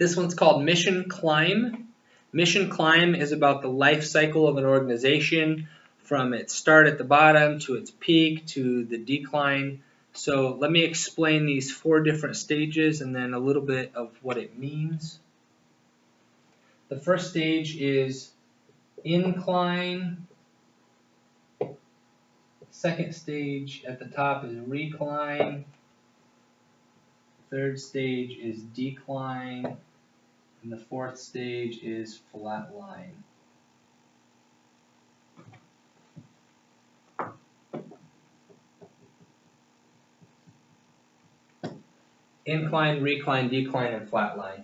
This one's called Mission Climb. Mission Climb is about the life cycle of an organization from its start at the bottom to its peak to the decline. So let me explain these 4 different stages and then a little bit of what it means. The first stage is incline. Second stage at the top is recline. Third stage is decline. And the fourth stage is flat line. Incline, recline, decline, and flat line.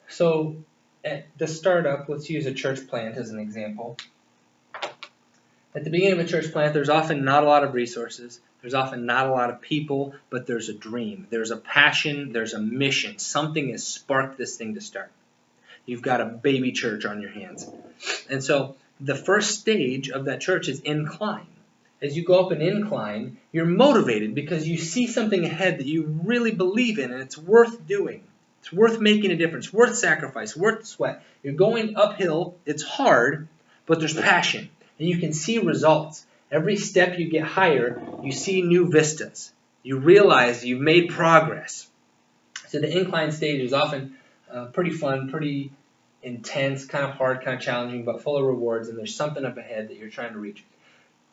So at the startup, let's use a church plant as an example. At the beginning of a church plant, there's often not a lot of resources. There's often not a lot of people, but there's a dream. There's a passion. There's a mission. Something has sparked this thing to start. You've got a baby church on your hands. And so the first stage of that church is incline. As you go up an incline, you're motivated because you see something ahead that you really believe in, and it's worth doing. It's worth making a difference, worth sacrifice, worth sweat. You're going uphill. It's hard, but there's passion, and you can see results. Every step you get higher, you see new vistas. You realize you've made progress. So the incline stage is often pretty fun, pretty intense, kind of hard, kind of challenging, but full of rewards, and there's something up ahead that you're trying to reach.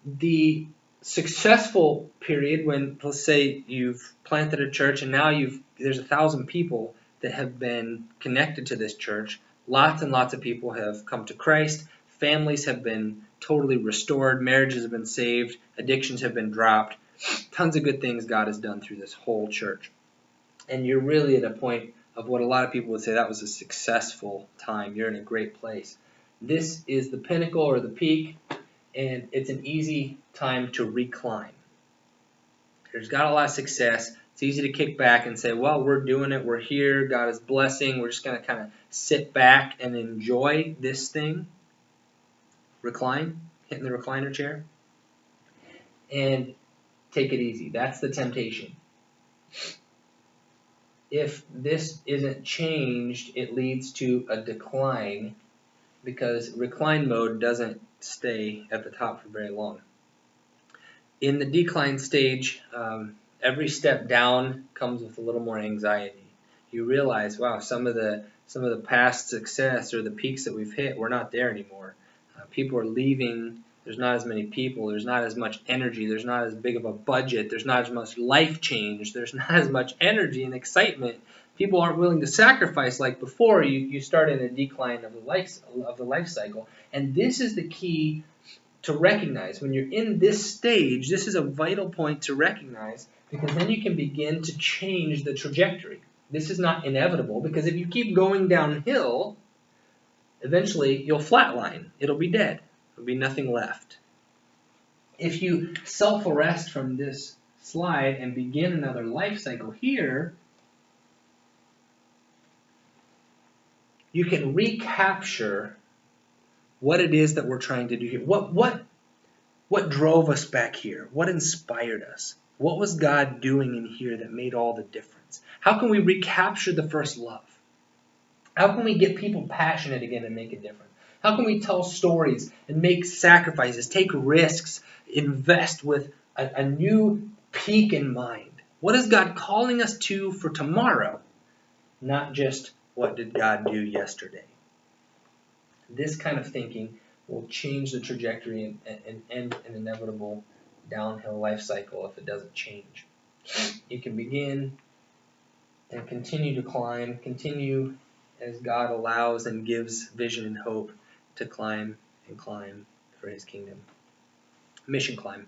The successful period, when let's say you've planted a church and now there's 1,000 people that have been connected to this church. Lots and lots of people have come to Christ. Families have been totally restored. Marriages have been saved. Addictions have been dropped. Tons of good things God has done through this whole church. And you're really at a point of what a lot of people would say that was a successful time. You're in a great place. This is the pinnacle or the peak, and it's an easy time to recline. There's got a lot of success. It's easy to kick back and say, well, we're doing it. We're here. God is blessing. We're just going to kind of sit back and enjoy this thing. Recline, hitting the recliner chair, and take it easy. That's the temptation. If this isn't changed, it leads to a decline because recline mode doesn't stay at the top for very long. In the decline stage, every step down comes with a little more anxiety. You realize, wow, some of the past success or the peaks that we've hit, we're not there anymore. People are leaving. There's not as many people. There's not as much energy. There's not as big of a budget. There's not as much life change. There's not as much energy and excitement. People aren't willing to sacrifice like before. You start in a decline of the life cycle. And this is the key to recognize. When you're in this stage, this is a vital point to recognize because then you can begin to change the trajectory. This is not inevitable because if you keep going downhill, eventually you'll flatline. It'll be dead. There'll be nothing left. If you self-arrest from this slide and begin another life cycle here, you can recapture what it is that we're trying to do here. What drove us back here? What inspired us? What was God doing in here that made all the difference? How can we recapture the first love? How can we get people passionate again and make a difference? How can we tell stories and make sacrifices, take risks, invest with a new peak in mind? What is God calling us to for tomorrow? Not just what did God do yesterday? This kind of thinking will change the trajectory and end an inevitable downhill life cycle if it doesn't change. You can begin and continue to climb, continue as God allows and gives vision and hope to climb and climb for His kingdom. Mission climb.